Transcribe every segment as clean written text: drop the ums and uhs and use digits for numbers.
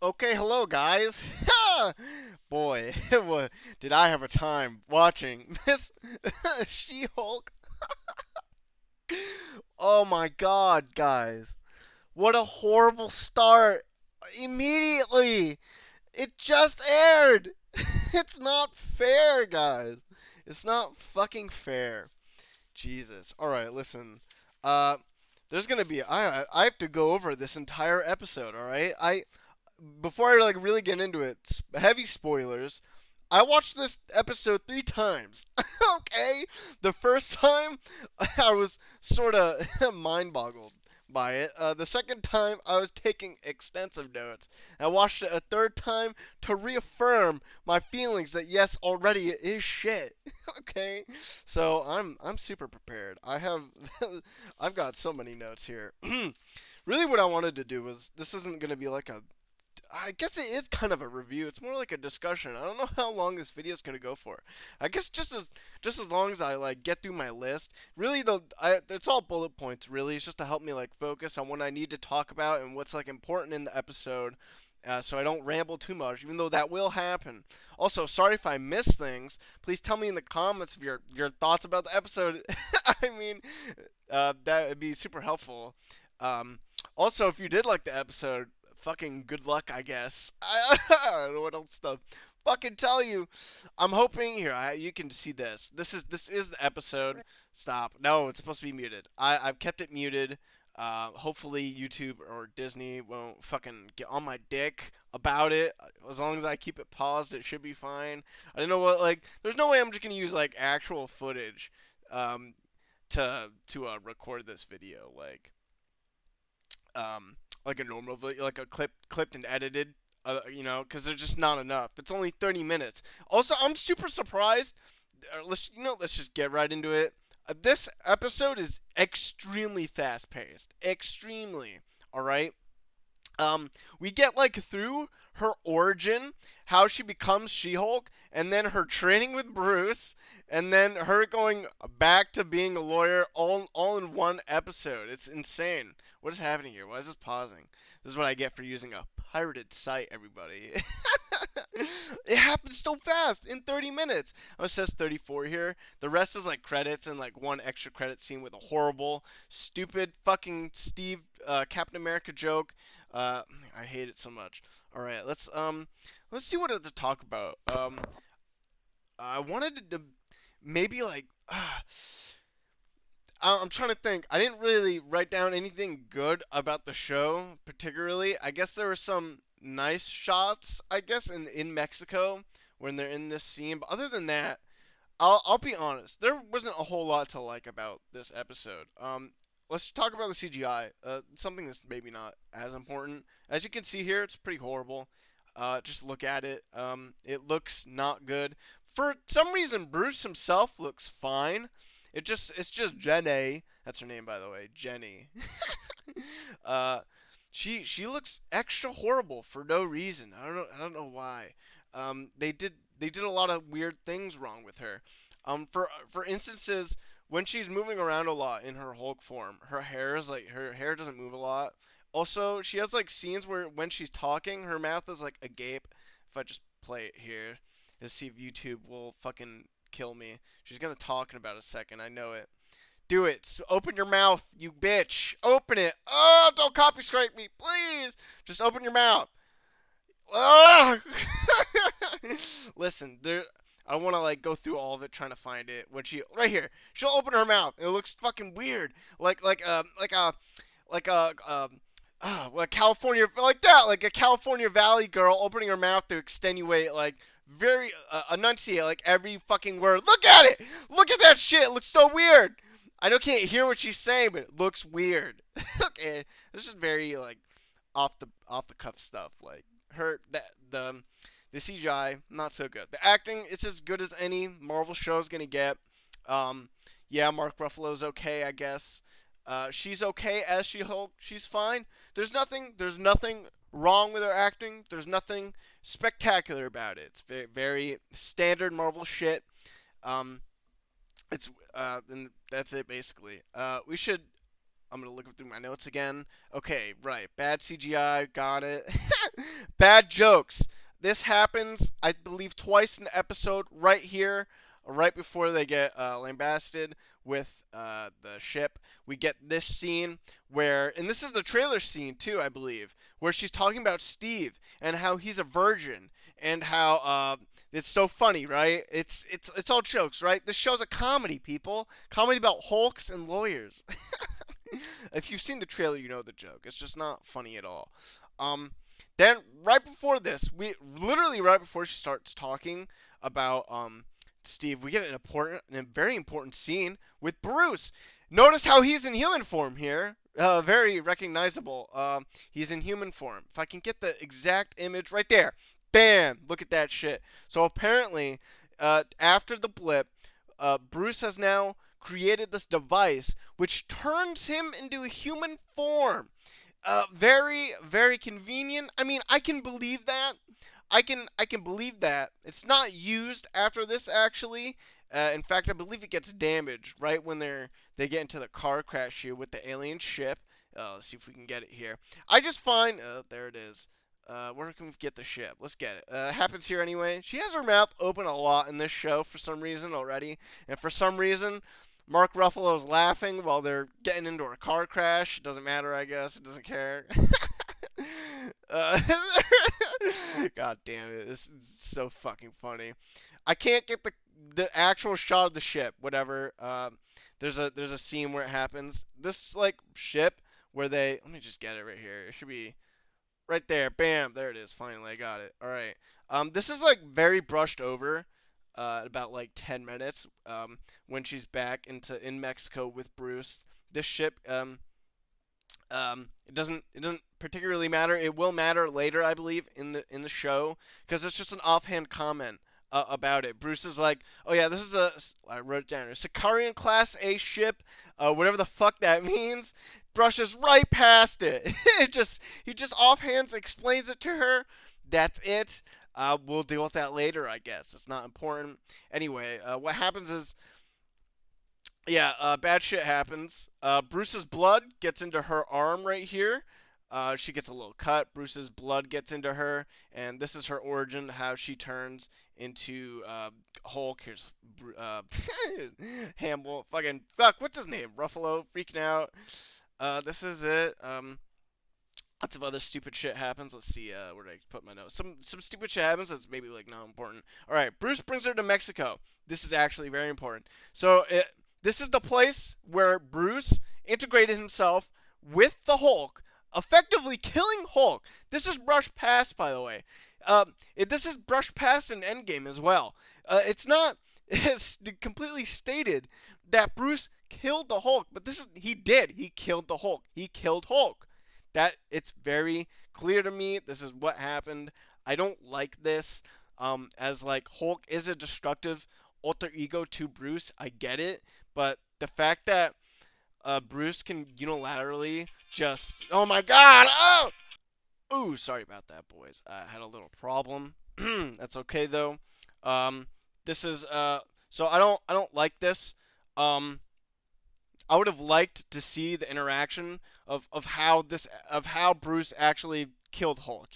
Okay, hello guys. Boy, did I have a time watching Miss She-Hulk. Oh my god, guys. What a horrible start. Immediately. It just aired. It's not fair, guys. It's not fucking fair. Jesus. All right, listen. Uh there's going to be I have to go over this entire episode, all right? I before I like really get into it, heavy spoilers. I watched this episode 3 times. Okay, the first time I was sort of mind boggled by it. The second time I was taking extensive notes. I watched it a third time to reaffirm my feelings that yes, already it is shit. Okay, so I'm super prepared. I've got so many notes here. Really, what I wanted to do was this isn't gonna be like a I guess it is kind of a review. It's more like a discussion. I don't know how long this video is gonna go for. I guess just as long as I like get through my list. Really though, it's all bullet points. Really, it's just to help me like focus on what I need to talk about and what's like important in the episode. So I don't ramble too much, even though that will happen. Also, sorry if I miss things. Please tell me in the comments of your thoughts about the episode. I mean, that would be super helpful. Um, Also, if you did like the episode, fucking good luck, I guess. I don't know what else to fucking tell you. I'm hoping here. You can see this. This is the episode. Stop. No, it's supposed to be muted. I've kept it muted. Hopefully YouTube or Disney won't fucking get on my dick about it. As long as I keep it paused, it should be fine. I don't know what like. There's no way I'm just gonna use like actual footage, um, to record this video like a normal video, like a clipped and edited, because there's just not enough. It's only 30 minutes. Also, I'm super surprised. Let's just get right into it. This episode is extremely fast paced, extremely. All right. We get like through her origin, how she becomes She-Hulk, and then her training with Bruce, and then her going back to being a lawyer, all in one episode. It's insane. What is happening here? Why is this pausing? This is what I get for using a pirated site, everybody. It happens so fast in 30 minutes. Oh, it says 34 here. The rest is like credits and like one extra credit scene with a horrible, stupid fucking Steve Captain America joke. I hate it so much. All right, let's see what to talk about. I wanted to maybe like I'm trying to think. I didn't really write down anything good about the show, particularly. I guess there were some nice shots, I guess, in Mexico when they're in this scene. But other than that, I'll be honest. There wasn't a whole lot to like about this episode. Let's talk about the CGI. Something that's maybe not as important. As you can see here, it's pretty horrible. Just look at it. It looks not good. For some reason, Bruce himself looks fine. It's just Jenny. That's her name, by the way, Jenny. uh, she looks extra horrible for no reason. I don't know why. They did a lot of weird things wrong with her. For instances, when she's moving around a lot in her Hulk form, her hair doesn't move a lot. Also, she has like scenes where when she's talking, her mouth is like agape. If I just play it here, to see if YouTube will fucking kill me. She's gonna talk in about a second. I know it. Do it. Open your mouth, you bitch. Open it. Oh, don't copy strike me, please. Just open your mouth. Ugh! Listen, there. I want to like go through all of it trying to find it. When she right here, she'll open her mouth. It looks fucking weird, like a California like that, like a California Valley girl opening her mouth to extenuate like very enunciate like every fucking word. Look at it. Look at that shit. It looks so weird. I don't can't hear what she's saying, but it looks weird. Okay, this is very like off the cuff stuff. Like her the CGI not so good. The acting it's as good as any Marvel show is gonna get. Um, yeah, Mark Ruffalo's okay, I guess. She's okay as She-Hulk. She's fine. There's nothing wrong with her acting. There's nothing spectacular about it. It's very, very standard Marvel shit. Um, and that's it basically. We should. I'm gonna look through my notes again. Okay, right. Bad CGI. Got it. Bad jokes. This happens, I believe, twice in the episode. Right here, right before they get lambasted with the ship, we get this scene where, and this is the trailer scene too, I believe, where she's talking about Steve and how he's a virgin and how it's so funny, right? It's all jokes, right? This show's a comedy, people. Comedy about Hulks and lawyers. If you've seen the trailer, you know the joke. It's just not funny at all. Um, then right before this, we literally right before she starts talking about Steve, we get a very important scene with Bruce. Notice how he's in human form here. Very recognizable. He's in human form. If I can get the exact image right there, bam! Look at that shit. So apparently, after the blip, Bruce has now created this device which turns him into a human form. Very, very convenient. I mean, I can believe that. I can believe that. It's not used after this actually. In fact, I believe it gets damaged right when they get into the car crash here with the alien ship. Let's see if we can get it here. I just find there it is. Where can we get the ship? Let's get it. Happens here anyway. She has her mouth open a lot in this show for some reason already, and for some reason, Mark Ruffalo's laughing while they're getting into a car crash. It doesn't matter, I guess. It doesn't care. uh, God damn it! This is so fucking funny. I can't get the actual shot of the ship. Whatever. There's a scene where it happens. This like ship where they let me just get it right here. It should be right there. Bam. There it is. Finally, I got it. All right. This is like very brushed over. About like 10 minutes. When she's back in Mexico with Bruce. This ship. It doesn't particularly matter. It will matter later, I believe, in the show, because it's just an offhand comment about it. Bruce is like, "Oh yeah, this is I wrote it down. A Sicarian Class A ship, whatever the fuck that means." Brushes right past it. He just offhands explains it to her. That's it. We'll deal with that later, I guess. It's not important. Anyway, what happens is yeah, bad shit happens. Bruce's blood gets into her arm right here. She gets a little cut. Bruce's blood gets into her, and this is her origin, how she turns into Hulk. Here's Hamill. Fucking fuck. What's his name? Ruffalo freaking out. This is it. Lots of other stupid shit happens. Let's see, where did I put my notes? Some stupid shit happens that's maybe like not important. All right, Bruce brings her to Mexico. This is actually very important. So this is the place where Bruce integrated himself with the Hulk, effectively killing Hulk. This is brushed past, by the way. This is brushed past in Endgame as well. It's not. It's completely stated that Bruce killed the Hulk, but he did. He killed the Hulk. He killed Hulk. That it's very clear to me. This is what happened. I don't like this. As like Hulk is a destructive alter ego to Bruce. I get it, but the fact that Bruce can unilaterally just my God, oh, ooh, sorry about that, boys. I had a little problem. That's okay though. This is so I don't like this. I would have liked to see the interaction of how Bruce actually killed Hulk.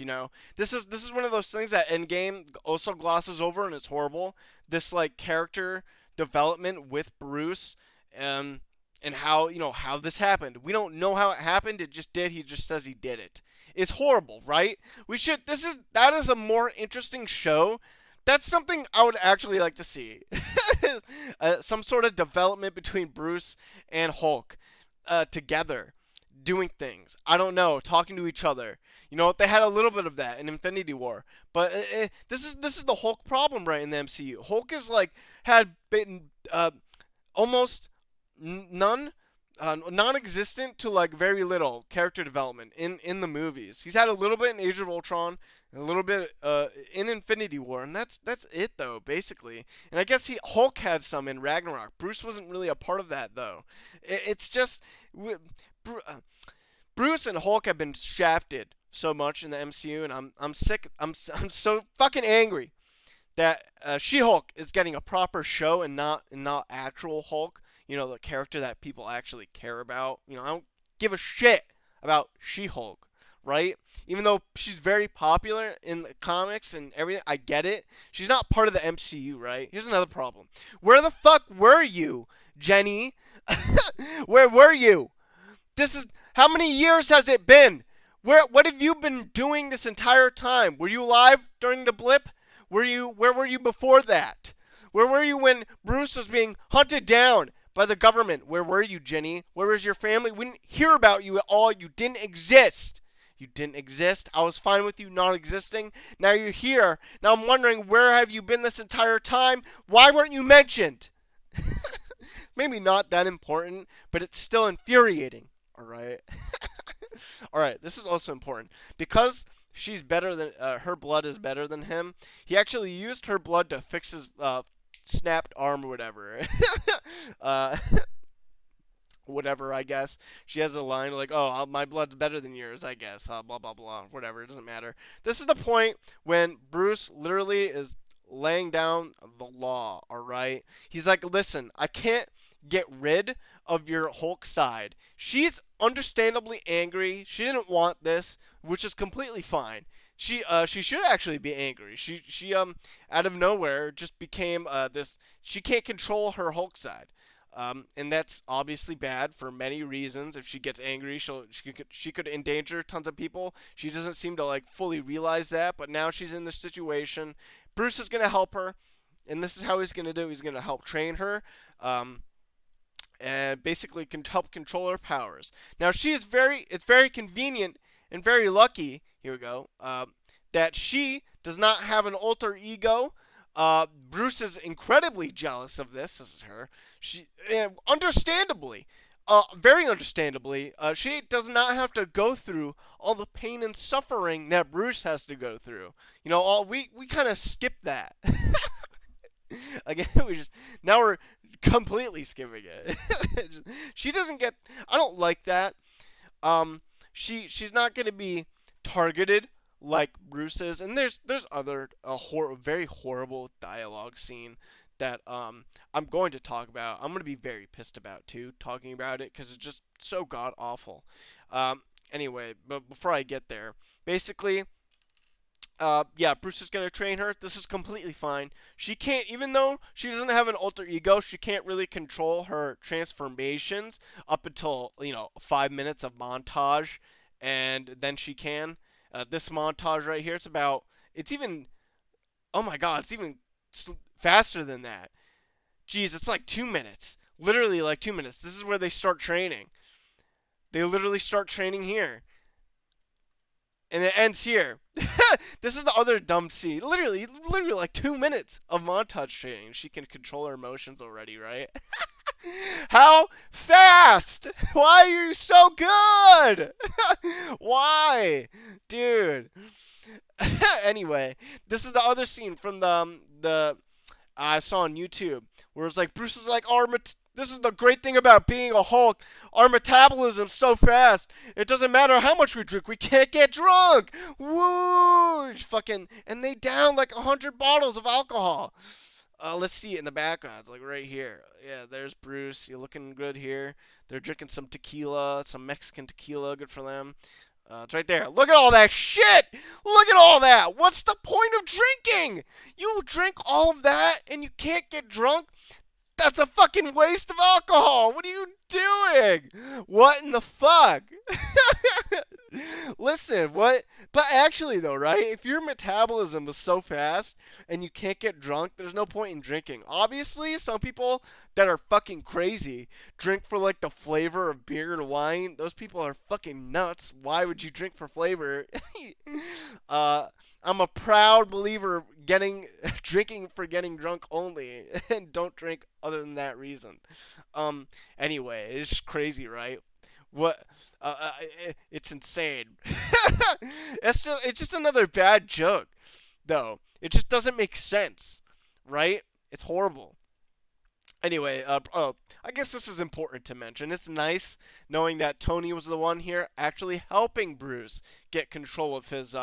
This is one of those things that Endgame also glosses over, and it's horrible. This like character development with Bruce, and how this happened. We don't know how it happened. It just did. He just says he did it. It's horrible, right? That is a more interesting show. That's something I would actually like to see. Some sort of development between Bruce and Hulk together, doing things. I don't know, talking to each other. They had a little bit of that in Infinity War, but this is the Hulk problem right in the MCU. Hulk is like had been almost none. Non-existent to like very little character development in the movies. He's had a little bit in Age of Ultron, a little bit in Infinity War, and that's it though, basically. And I guess Hulk had some in Ragnarok. Bruce wasn't really a part of that though. It's just Bruce and Hulk have been shafted so much in the MCU, and I'm sick. I'm so fucking angry that She-Hulk is getting a proper show and not actual Hulk. The character that people actually care about. I don't give a shit about She-Hulk right? Even though she's very popular in the comics and everything, I get it. She's not part of the MCU, right? Here's another problem. Where the fuck were you, Jenny? Where were you? This is how many years has it been? What have you been doing this entire time? Were you alive during the blip? Where were you before that? Where were you when Bruce was being hunted down by the government? Where were you, Jenny? Where was your family? We didn't hear about you at all. You didn't exist. You didn't exist. I was fine with you not existing. Now you're here. Now I'm wondering, where have you been this entire time? Why weren't you mentioned? Maybe not that important, but it's still infuriating. All right. All right. This is also important because she's better than her blood is better than him. He actually used her blood to fix his snapped arm or whatever. uh, whatever, I guess. She has a line like, "Oh, my blood's better than yours," I guess. Blah blah blah. Whatever. It doesn't matter. This is the point when Bruce literally is laying down the law. All right. He's like, "Listen, I can't get rid of your Hulk side." She's understandably angry. She didn't want this, which is completely fine. She should actually be angry. She out of nowhere just became this. She can't control her Hulk side. And that's obviously bad for many reasons. If she gets angry, she could endanger tons of people. She doesn't seem to like fully realize that, but now she's in this situation. Bruce is gonna help her, and this is how he's gonna do. He's gonna help train her. And basically can help control her powers. Now it's very convenient and very lucky. Here we go. That she does not have an alter ego. Bruce is incredibly jealous of this. This is her. Understandably, very understandably, she does not have to go through all the pain and suffering that Bruce has to go through. You know, we kind of skip that. Again, we're completely skipping it. She doesn't get. I don't like that. She's not gonna be targeted like Bruce is, and there's other very horrible dialogue scene that I'm going to talk about. I'm gonna be very pissed about too, talking about it because it's just so god awful. Anyway, but before I get there, basically. Yeah, Bruce is gonna train her. This is completely fine. She can't, even though she doesn't have an alter ego, she can't really control her transformations up until 5 minutes of montage, and then she can. This montage right here, it's even, oh my god, it's even faster than that. Jeez, it's like 2 minutes, literally like 2 minutes. This is where they start training. They literally start training here. And it ends here. This is the other dumb scene. Literally like 2 minutes of montage training. She can control her emotions already, right? How fast? Why are you so good? Why? Dude. Anyway, this is the other scene from the I saw on YouTube where it's like Bruce is like, this is the great thing about being a Hulk. Our metabolism's so fast. It doesn't matter how much we drink. We can't get drunk. Woo! Fucking, and they down like 100 bottles of alcohol. Let's see it in the background. It's like right here. Yeah, there's Bruce. You're looking good here. They're drinking some tequila, some Mexican tequila. Good for them. It's right there. Look at all that shit! Look at all that! What's the point of drinking? You drink all of that and you can't get drunk? That's a fucking waste of alcohol. What are you doing? What in the fuck? Listen, what? But actually, though, right? If your metabolism is so fast and you can't get drunk, there's no point in drinking. Obviously, some people that are fucking crazy drink for like the flavor of beer and wine. Those people are fucking nuts. Why would you drink for flavor? I'm a proud believer drinking for getting drunk only, and don't drink other than that reason. Anyway, it's just crazy, right? What? It's insane. It's just another bad joke, though. It just doesn't make sense, right? It's horrible. Anyway, I guess this is important to mention. It's nice knowing that Tony was the one here actually helping Bruce get control of his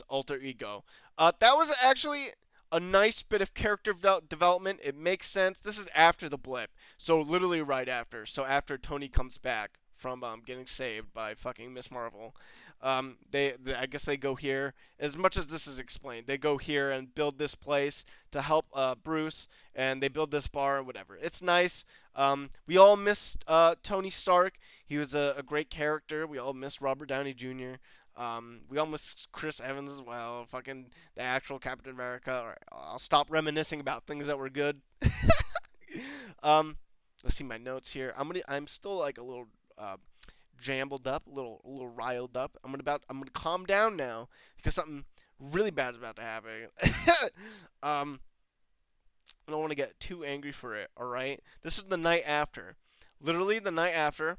alter ego. That was actually a nice bit of character development. It makes sense. This is after the blip, so literally right after. So after Tony comes back from getting saved by fucking Miss Marvel. I guess they go here. As much as this is explained, they go here and build this place to help Bruce, and they build this bar and whatever. It's nice. We all missed Tony Stark. He was a great character. We all missed Robert Downey Jr. We all miss Chris Evans as well. Fucking the actual Captain America. All right, I'll stop reminiscing about things that were good. um, let's see my notes here. I'm still like a little jambled up, a little riled up. I'm gonna calm down now because something really bad is about to happen. um, I don't want to get too angry for it. All right, this is the night after, literally the night after.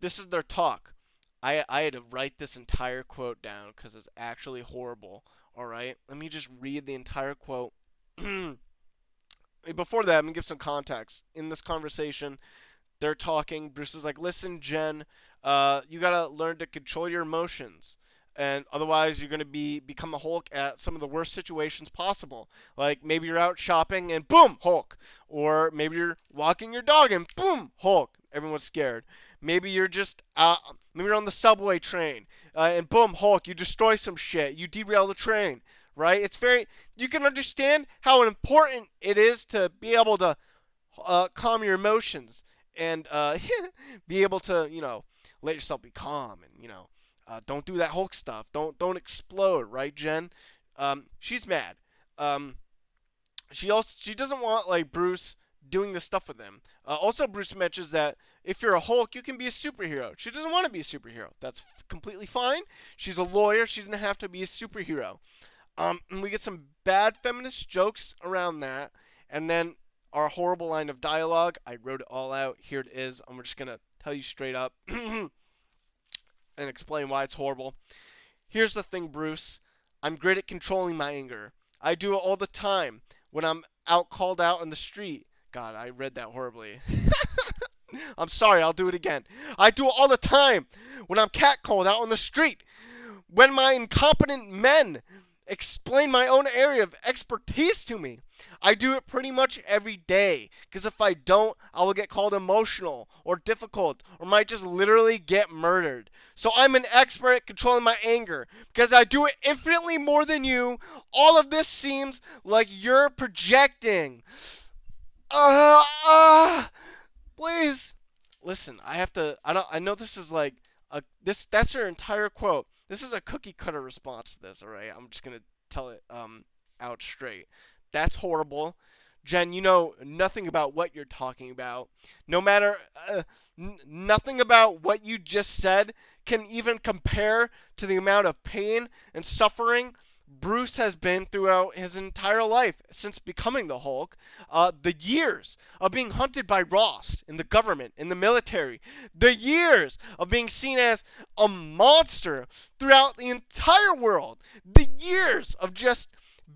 This is their talk. I had to write this entire quote down because it's actually horrible. All right, let me just read the entire quote. Before that, I'm gonna give some context. In this conversation, they're talking. Bruce is like, "Listen, Jen, you gotta learn to control your emotions, and otherwise you're gonna become a Hulk at some of the worst situations possible. Like maybe you're out shopping and boom, Hulk, or maybe you're walking your dog and boom, Hulk. Everyone's scared. Maybe you're just maybe you're on the subway train and boom, Hulk. You destroy some shit. You derail the train." Right? It's very. You can understand how important it is to be able to calm your emotions and be able to, let yourself be calm and, don't do that Hulk stuff. Don't explode, right, Jen? She's mad. Um, she doesn't want like Bruce doing this stuff with him. Also, Bruce mentions that if you're a Hulk, you can be a superhero. She doesn't want to be a superhero. That's completely fine. She's a lawyer. She doesn't have to be a superhero. And we get some bad feminist jokes around that, and then our horrible line of dialogue. I wrote it all out. Here it is. I'm just gonna tell you straight up and explain why it's horrible. Here's the thing, Bruce. I'm great at controlling my anger. I do it all the time when I'm out called out in the street. God, I read that horribly. I'm sorry. I'll do it again. I do it all the time when I'm catcalled out on the street. When my incompetent men explain my own area of expertise to me. I do it pretty much every day, because if I don't, I will get called emotional or difficult or might just literally get murdered. So I'm an expert at controlling my anger because I do it infinitely more than you. All of this seems like you're projecting. Please. Listen, I have to. I know this is like this. That's her entire quote. This is a cookie cutter response to this. All right, I'm just gonna tell it out straight. That's horrible. Jen, you know nothing about what you're talking about. No matter, nothing about what you just said can even compare to the amount of pain and suffering Bruce has been throughout his entire life since becoming the Hulk. The years of being hunted by Ross in the government, in the military. The years of being seen as a monster throughout the entire world. The years of just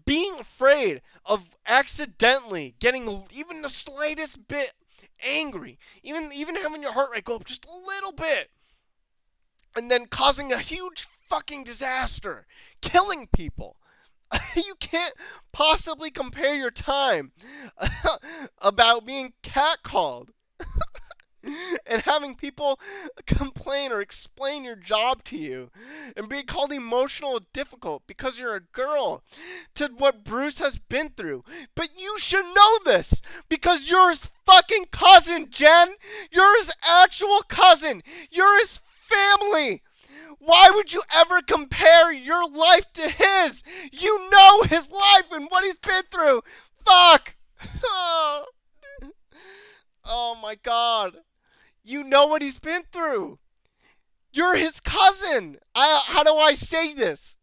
being afraid of accidentally getting even the slightest bit angry, even having your heart rate go up just a little bit, and then causing a huge fucking disaster, killing people. You can't possibly compare your time about being catcalled and having people complain or explain your job to you and being called emotional or difficult because you're a girl to what Bruce has been through. But you should know this because you're his fucking cousin, Jen. You're his actual cousin. You're his family. Why would you ever compare your life to his? You know his life and what he's been through. Fuck. Oh my god. You know what he's been through. You're his cousin. How do I say this?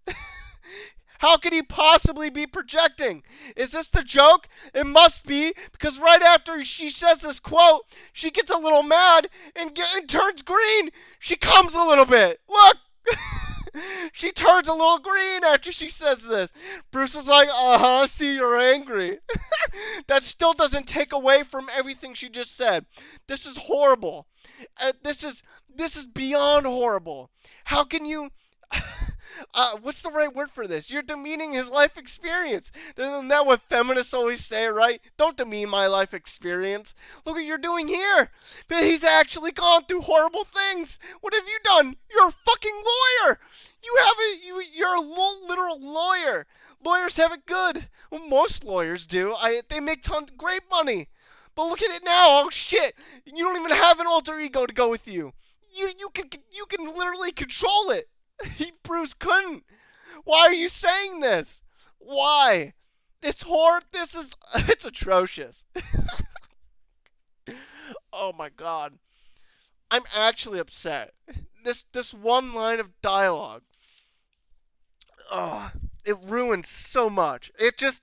How could he possibly be projecting? Is this the joke? It must be, because right after she says this quote, she gets a little mad and turns green. She comes a little bit. Look. She turns a little green after she says this. Bruce is like, see, you're angry. That still doesn't take away from everything she just said. This is horrible. This is beyond horrible. How can you What's the right word for this? You're demeaning his life experience. Isn't that what feminists always say, right? Don't demean my life experience. Look what you're doing here. But he's actually gone through horrible things. What have you done? You're a fucking lawyer. You're a literal lawyer. Lawyers have it good. Well, most lawyers do. They make tons great money. But look at it now. Oh shit! You don't even have an alter ego to go with you. You can literally control it. Bruce couldn't. Why are you saying this? Why? This is it's atrocious. Oh my god. I'm actually upset. This one line of dialogue. Oh, it ruined so much. It just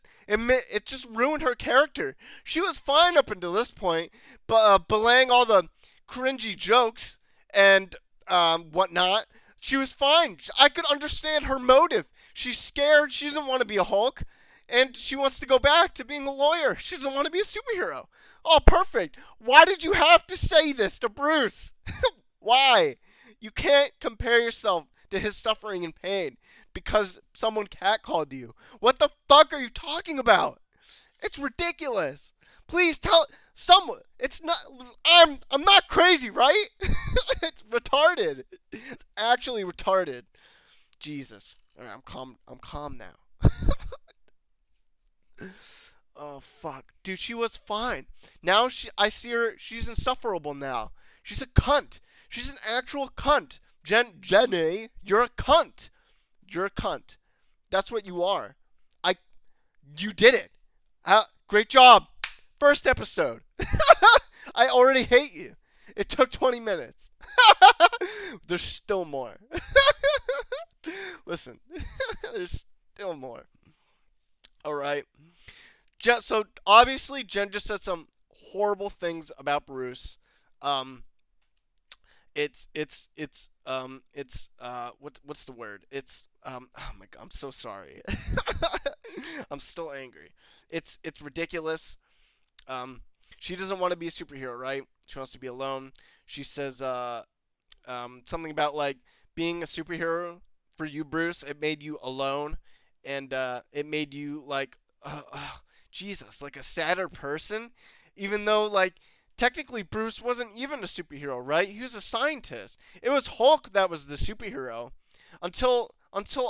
ruined her character. She was fine up until this point, but belaying all the cringy jokes and whatnot. She was fine. I could understand her motive. She's scared. She doesn't want to be a Hulk, and she wants to go back to being a lawyer. She doesn't want to be a superhero. Oh, perfect. Why did you have to say this to Bruce? Why? You can't compare yourself to his suffering and pain because someone catcalled you. What the fuck are you talking about? It's ridiculous. Please tell someone. It's not. I'm not crazy, right? It's retarded. It's actually retarded. Jesus. All right, I'm calm. I'm calm now. Oh fuck, dude. She was fine. Now I see her. She's insufferable now. She's a cunt. She's an actual cunt. Jenny, you're a cunt. You're a cunt. That's what you are. I. You did it. Great job. First episode. I already hate you. It took 20 minutes. There's still more. Listen, there's still more. All right. So obviously, Jen just said some horrible things about Bruce. Um, what's the word? Oh my god, I'm so sorry. I'm still angry. It's ridiculous. Um, she doesn't want to be a superhero, right? She wants to be alone. She says something about like being a superhero for you, Bruce. It made you alone, and it made you like Jesus, like a sadder person. Even though like technically Bruce wasn't even a superhero, right? He was a scientist. It was Hulk that was the superhero until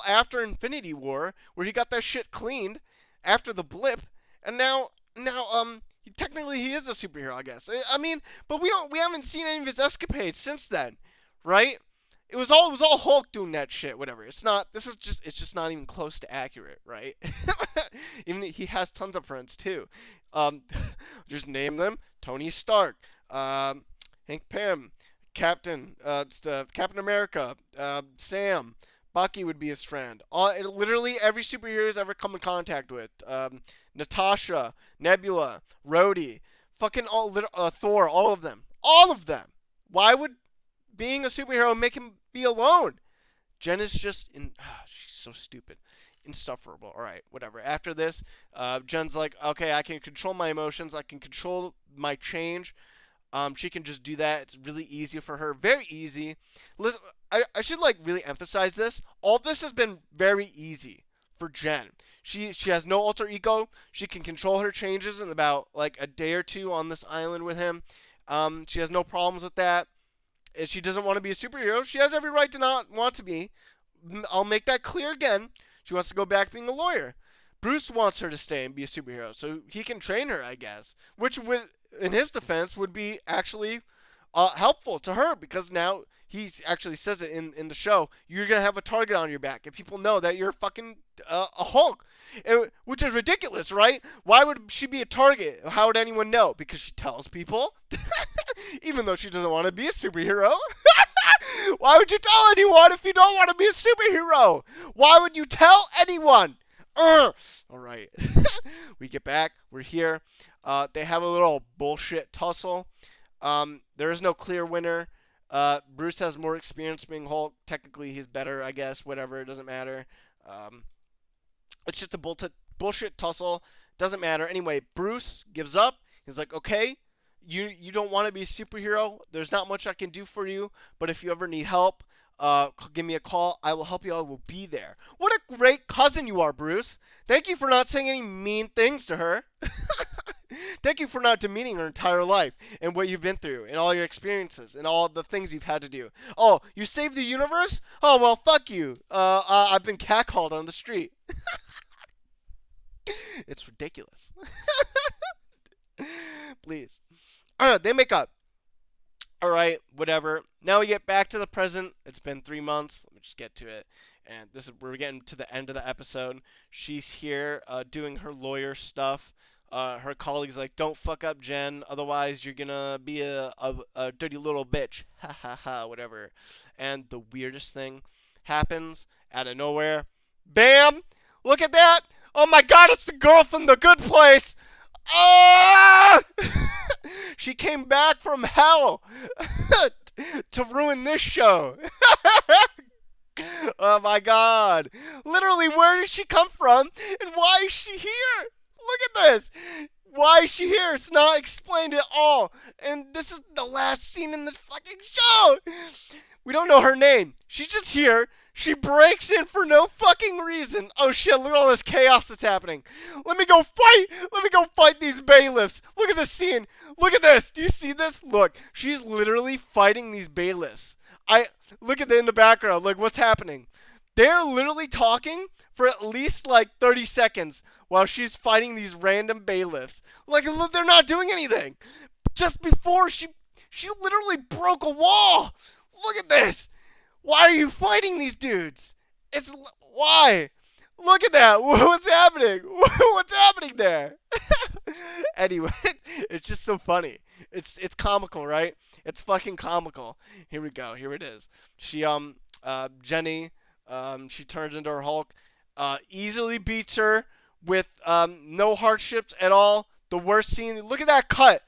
after Infinity War, where he got that shit cleaned after the blip, and now technically he is a superhero, I guess. I mean, but we haven't seen any of his escapades since then, right? It was all Hulk doing that shit. Whatever. It's not. It's just not even close to accurate, right? Even he has tons of friends too. Um, just name them: Tony Stark, Hank Pym, Captain America, Sam. Bucky would be his friend. Literally every superhero he's ever come in contact with. Natasha, Nebula, Rhodey, fucking Thor, all of them. All of them. Why would being a superhero make him be alone? Jen is just she's so stupid. Insufferable. Alright, whatever. After this, Jen's like, okay, I can control my emotions. I can control my change. She can just do that. It's really easy for her. Very easy. Listen, I should like really emphasize this. All this has been very easy for Jen. She has no alter ego. She can control her changes in about like a day or two on this island with him. She has no problems with that. If she doesn't want to be a superhero, she has every right to not want to be. I'll make that clear again. She wants to go back being a lawyer. Bruce wants her to stay and be a superhero, so he can train her, I guess. Which would, in his defense, would be actually helpful to her because now he actually says it in the show. You're gonna have a target on your back, and people know that you're fucking a Hulk, which is ridiculous, right? Why would she be a target? How would anyone know? Because she tells people, even though she doesn't want to be a superhero. Why would you tell anyone if you don't want to be a superhero? Why would you tell anyone? All right. We get back. We're here. They have a little bullshit tussle. There is no clear winner. Bruce has more experience being Hulk. Technically, he's better, I guess. Whatever. It doesn't matter. It's just a bullshit tussle. Doesn't matter. Anyway, Bruce gives up. He's like, okay, you don't want to be a superhero. There's not much I can do for you. But if you ever need help, Give me a call. I will help you. I will be there. What a great cousin you are, Bruce. Thank you for not saying any mean things to her. Thank you for not demeaning her entire life and what you've been through and all your experiences and all the things you've had to do. Oh, you saved the universe? Oh, well, fuck you. I've been catcalled on the street. It's ridiculous. Please. They make up. All right, whatever. Now we get back to the present. It's been 3 months. Let me just get to it. And this is we're getting to the end of the episode. She's here doing her lawyer stuff. Her colleague's like, "Don't fuck up, Jen. Otherwise, you're gonna be a dirty little bitch." Ha ha ha. Whatever. And the weirdest thing happens out of nowhere. Bam! Look at that! Oh my God! It's the girl from The Good Place. Ah! She came back from hell to ruin this show. Oh my God. Literally, where did she come from? And why is she here? Look at this. Why is she here? It's not explained at all. And this is the last scene in the fucking show. We don't know her name. She's just here. She breaks in for no fucking reason. Oh shit, look at all this chaos that's happening. Let me go fight! Let me go fight these bailiffs. Look at this scene. Look at this. Do you see this? Look, she's literally fighting these bailiffs. Look at in the background. Like, what's happening? They're literally talking for at least like 30 seconds while she's fighting these random bailiffs. Like, look, they're not doing anything. Just before she literally broke a wall. Look at this. Why are you fighting these dudes? Why? Look at that. What's happening? What's happening there? Anyway, it's just so funny. It's comical, right? It's fucking comical. Here we go. Here it is. Jenny, she turns into her Hulk, easily beats her with no hardships at all. The worst scene. Look at that cut.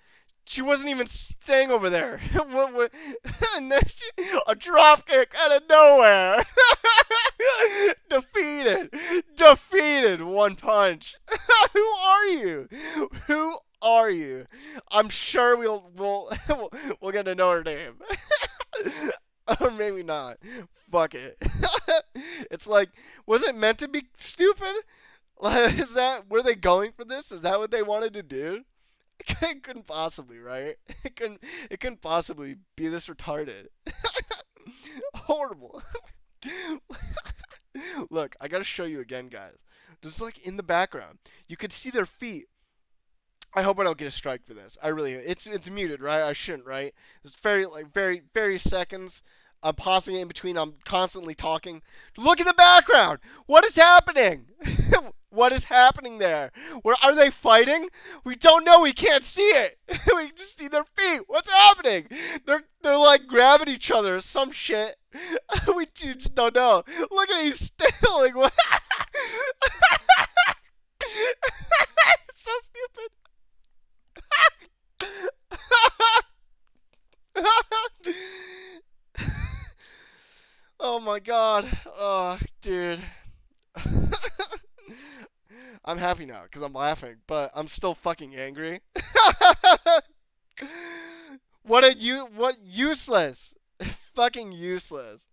She wasn't even staying over there. And then a drop kick out of nowhere. Defeated. One punch. Who are you? Who are you? I'm sure we'll get to know her name. Or maybe not. Fuck it. It's like, was it meant to be stupid? Were they going for this? Is that what they wanted to do? It couldn't possibly, right? It couldn't possibly be this retarded. Horrible. Look, I gotta show you again, guys. Just like in the background, you could see their feet. I hope I don't get a strike for this. I really, it's muted, right? I shouldn't, right? It's very seconds. I'm pausing it in between. I'm constantly talking. Look at the background. What is happening? What is happening there? Where are they fighting? We don't know. We can't see it. We just see their feet. What's happening? They're like grabbing each other or some shit. We just don't know. Look at he's stealing. What? It's so stupid. Oh my God. Oh, dude. I'm happy now because I'm laughing, but I'm still fucking angry. What useless. Fucking useless.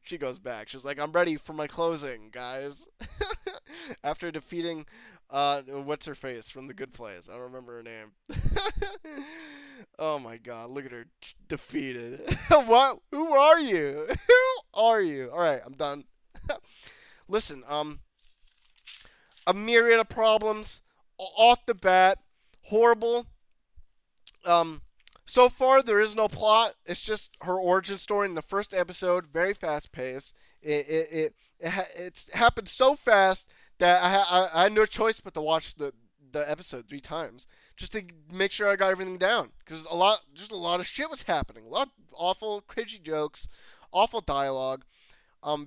She goes back. She's like, "I'm ready for my closing, guys." After defeating what's her face from The Good Place. I don't remember her name. Oh my God, look at her defeated. What? Who are you? Who are you? All right, I'm done. Listen, a myriad of problems off the bat, horrible. So far there is no plot. It's just her origin story in the first episode. Very fast paced. It's happened so fast that I had no choice but to watch the episode 3 times just to make sure I got everything down. Because a lot of shit was happening. A lot of awful, cringy jokes, awful dialogue.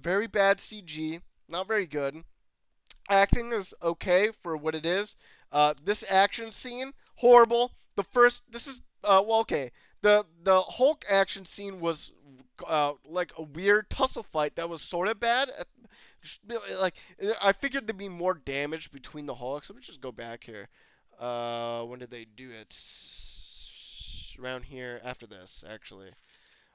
Very bad CG. Not very good. Acting is okay for what it is. This action scene, horrible. Okay. The Hulk action scene was like a weird tussle fight that was sort of bad. Like, I figured there'd be more damage between the Hulks. Let me just go back here. When did they do it? Around here after this, actually.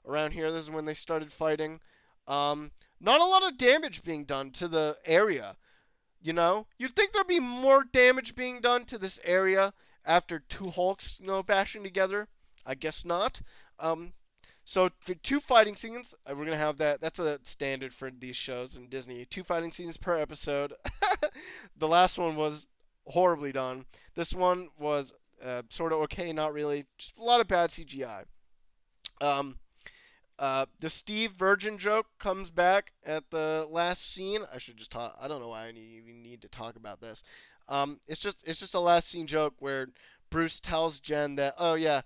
around here. This is when they started fighting. Um, Not a lot of damage being done to the area. You know, you'd think there'd be more damage being done to this area after two Hulks, bashing together. I guess not. Um, so for two fighting scenes, we're gonna have that. That's a standard for these shows in Disney. Two fighting scenes per episode. The last one was horribly done. This one was sort of okay, not really. Just a lot of bad CGI. Um, the Steve Virgin joke comes back at the last scene. I should just talk. I don't know why I even need to talk about this. It's just a last scene joke where Bruce tells Jen that, oh yeah,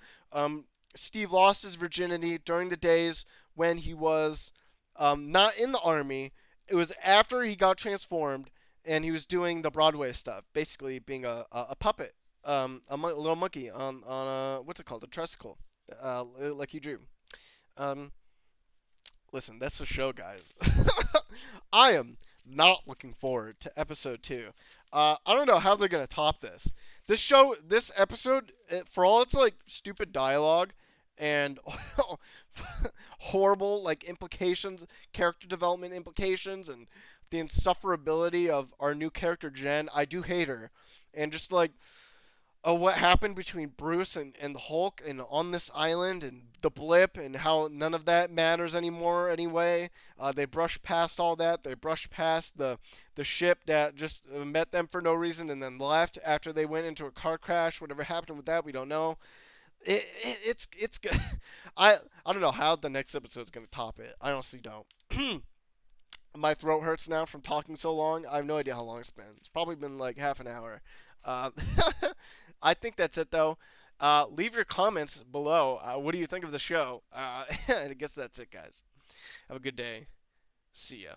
Steve lost his virginity during the days when he was not in the army. It was after he got transformed and he was doing the Broadway stuff, basically being a puppet, little monkey on a, what's it called, a tricycle, like he drew. Um, Listen, that's the show, guys. I am not looking forward to episode 2. I don't know how they're gonna top this. This episode, for all its like stupid dialogue and horrible like implications, character development implications, and the insufferability of our new character Jen, I do hate her, and just like what happened between Bruce and the Hulk and on this island and the blip and how none of that matters anymore anyway. They brushed past all that. They brushed past the ship that just met them for no reason and then left after they went into a car crash. Whatever happened with that, we don't know. It's good. I don't know how the next episode's gonna top it. I honestly don't. My throat hurts now from talking so long. I have no idea how long it's been. It's probably been like half an hour. Uh, I think that's it, though. Leave your comments below. What do you think of the show? I guess that's it, guys. Have a good day. See ya.